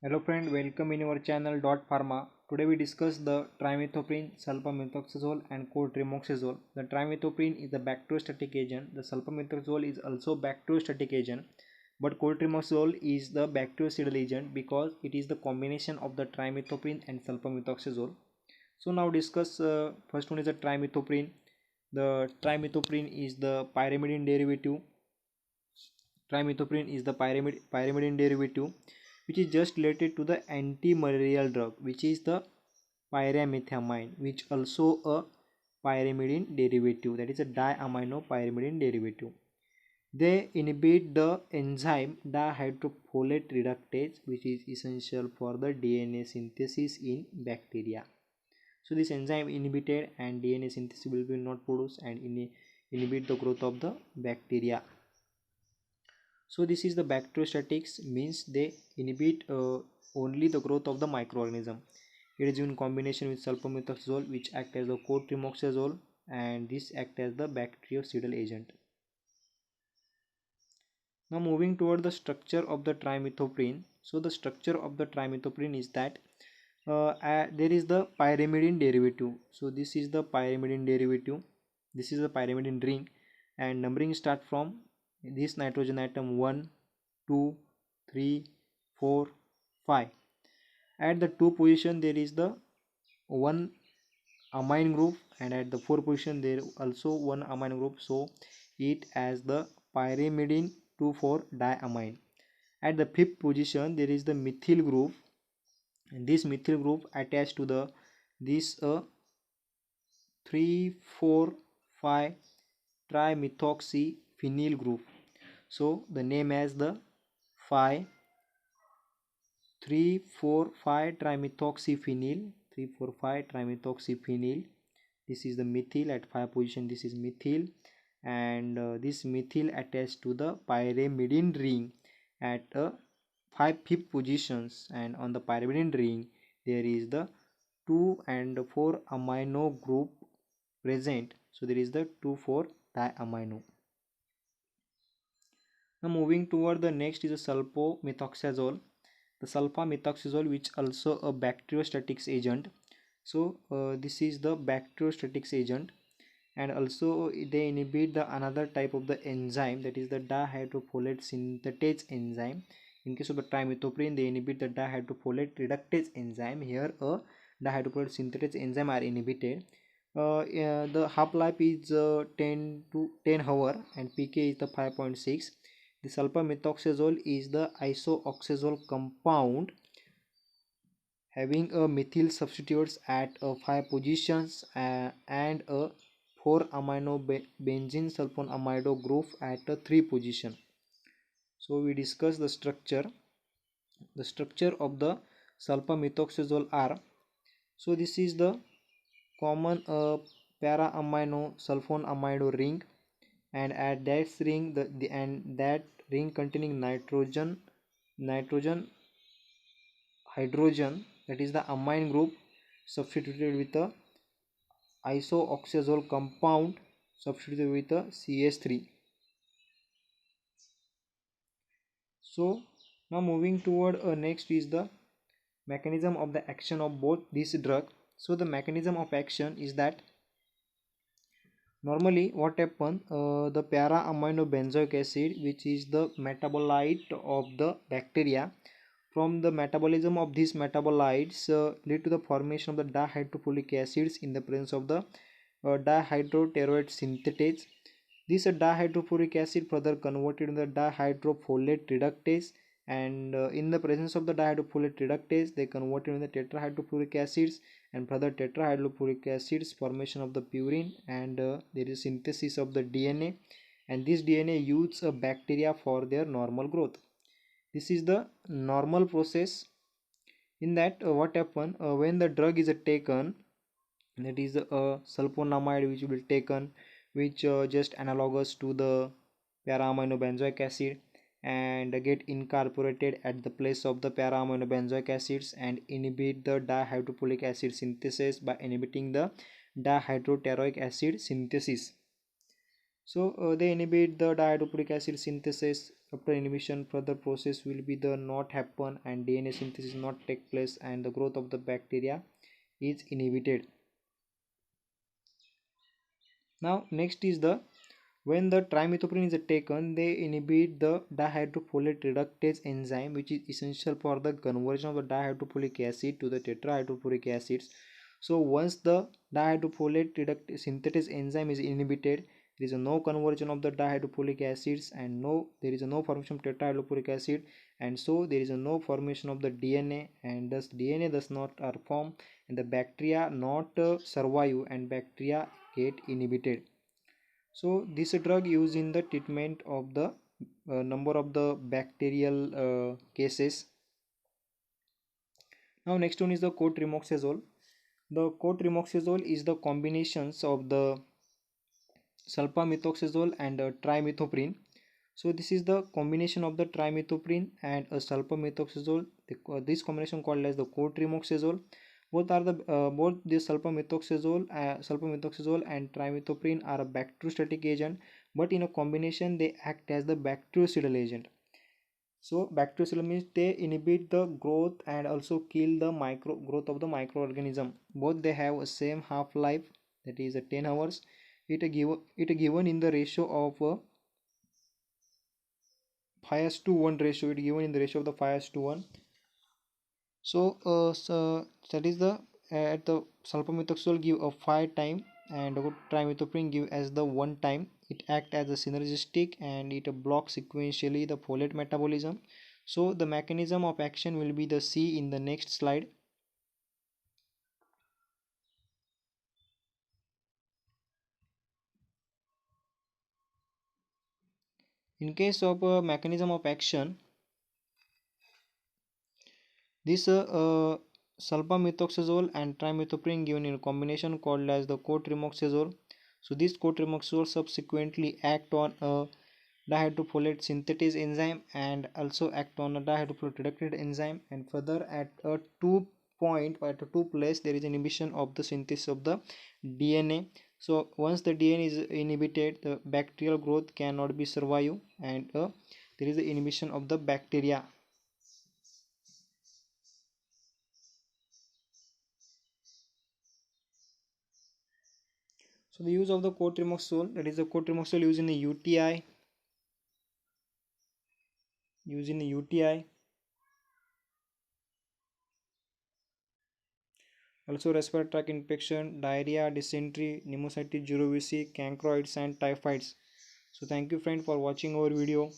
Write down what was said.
Hello friend, welcome in our channel Dot Pharma. Today we discuss the trimethoprim, sulfamethoxazole and cotrimoxazole. The trimethoprim is the bacteriostatic agent. The sulfamethoxazole is also bacteriostatic agent, but cotrimoxazole is the bactericidal agent because it is the combination of the trimethoprim and sulfamethoxazole. So now discuss first one is the trimethoprim. The trimethoprim is the pyrimidine derivative. Trimethoprim is the pyrimidine derivative which is just related to the anti-malarial drug which is the pyrimethamine, which also a pyrimidine derivative, that is a diamino pyrimidine derivative. They inhibit the enzyme dihydrofolate reductase, which is essential for the DNA synthesis in bacteria. So this enzyme inhibited and DNA synthesis will be not produced and inhibit the growth of the bacteria. So this is the bacteriostatics, means they inhibit only the growth of the microorganism. It is in combination with sulfamethoxazole, which act as the cotrimoxazole, and this act as the bactericidal agent. Now moving toward the structure of the trimethoprim. So the structure of the trimethoprim is that there is the pyrimidine derivative. So this is the pyrimidine derivative. This is the pyrimidine ring, and numbering start from this nitrogen atom 1, 2, 3, 4, 5. At the 2 position there is the 1 amine group, and at the 4 position there also 1 amine group. So it as the pyrimidine 2,4 diamine. At the 5th position there is the methyl group, and this methyl group attached to the this 3,4,5 trimethoxyphenyl group. So the name as the 5 3,4,5 trimethoxyphenyl, 3,4,5 trimethoxyphenyl. This is the methyl at 5 position. This is methyl, and this methyl attached to the pyrimidine ring at 5th positions, and on the pyrimidine ring there is the 2 and 4 amino group present. So there is the 2,4 diamino. Now moving toward the next is a sulfamethoxazole. The sulfamethoxazole, which also a bacteriostatics agent. So this is the bacteriostatics agent, and also they inhibit the another type of the enzyme, that is the dihydrofolate synthetase enzyme. In case of the trimethoprim, they inhibit the dihydrofolate reductase enzyme. Here a dihydrofolate synthetase enzyme are inhibited. The half life is 10 to 10 hour, and pK is the 5.6. The sulfamethoxazole is the isoxazole compound having a methyl substitutes at 5 positions and a 4 amino benzene sulfonamido group at 3 position. So we discuss the structure. The structure of the sulfamethoxazole are, so this is the common para amino sulfonamido ring, and at that ring and that ring containing nitrogen hydrogen, that is the amine group substituted with a isoxazole compound substituted with a CH3. So now moving toward next is the mechanism of the action of both this drug. So the mechanism of action is that normally what happen, the para amino benzoic acid, which is the metabolite of the bacteria, from the metabolism of these metabolites lead to the formation of the dihydrofolic acids in the presence of the dihydropteroid synthetase. This dihydroforic acid further converted into the dihydrofolate reductase, and in the presence of the dihydrofolate reductase they converted into the tetrahydrofluoric acids, and further tetrahydrofluoric acids formation of the purine, and there is synthesis of the DNA, and this DNA uses a bacteria for their normal growth. This is the normal process. In that what happen, when the drug is taken, that is sulfonamide which will be taken, which just analogous to the para-aminobenzoic acid, and get incorporated at the place of the para-aminobenzoic acids and inhibit the dihydrofolate acid synthesis by inhibiting the dihydroteroic acid synthesis. So they inhibit the dihydroponic acid synthesis. After inhibition, further process will be the not happen and DNA synthesis not take place, and the growth of the bacteria is inhibited. Now next is the when the trimethoprim is taken, they inhibit the dihydrofolate reductase enzyme, which is essential for the conversion of the dihydrofolic acid to the tetrahydroforic acids. So once the dihydrofolate synthetase enzyme is inhibited, there is no conversion of the dihydrofolic acids, and there is no formation of tetrahydroforic acid, and so there is no formation of the DNA, and thus DNA does not are formed, and the bacteria not survive, and bacteria get inhibited. So this drug used in the treatment of the number of the bacterial cases. Now next one is the cotrimoxazole. The cotrimoxazole is the combinations of the sulfamethoxazole and trimethoprim. So this is the combination of the trimethoprim and a sulfamethoxazole. This combination called as the cotrimoxazole. Both the sulfamethoxazole and trimethoprim are a bacteriostatic agent, but in a combination they act as the bactericidal agent. So bactericidal means they inhibit the growth and also kill the growth of the microorganism. Both they have a same half life, that is 10 hours. It given in the ratio of 5:1 ratio. It given in the ratio of the 5:1. So that is the at the sulfamethoxazole give a 5 time, and trimethoprim give as the 1 time. It act as a synergistic, and it blocks sequentially the folate metabolism. So the mechanism of action will be the C in the next slide. In case of mechanism of action, this sulfamethoxazole and trimethoprim given in a combination called as the cotrimoxazole. So this cotrimoxazole subsequently act on a dihydrofolate synthetase enzyme and also act on a dihydrofolate reductase enzyme, and further at a at a two place there is inhibition of the synthesis of the DNA. So once the DNA is inhibited, the bacterial growth cannot be survive, and there is the inhibition of the bacteria. So the use of the cotrimoxazole, that is the cotrimoxazole used in the UTI, also respiratory tract infection, diarrhea, dysentery, pneumocystis jirovecii, cancroids and typhoids. So thank you friend for watching our video.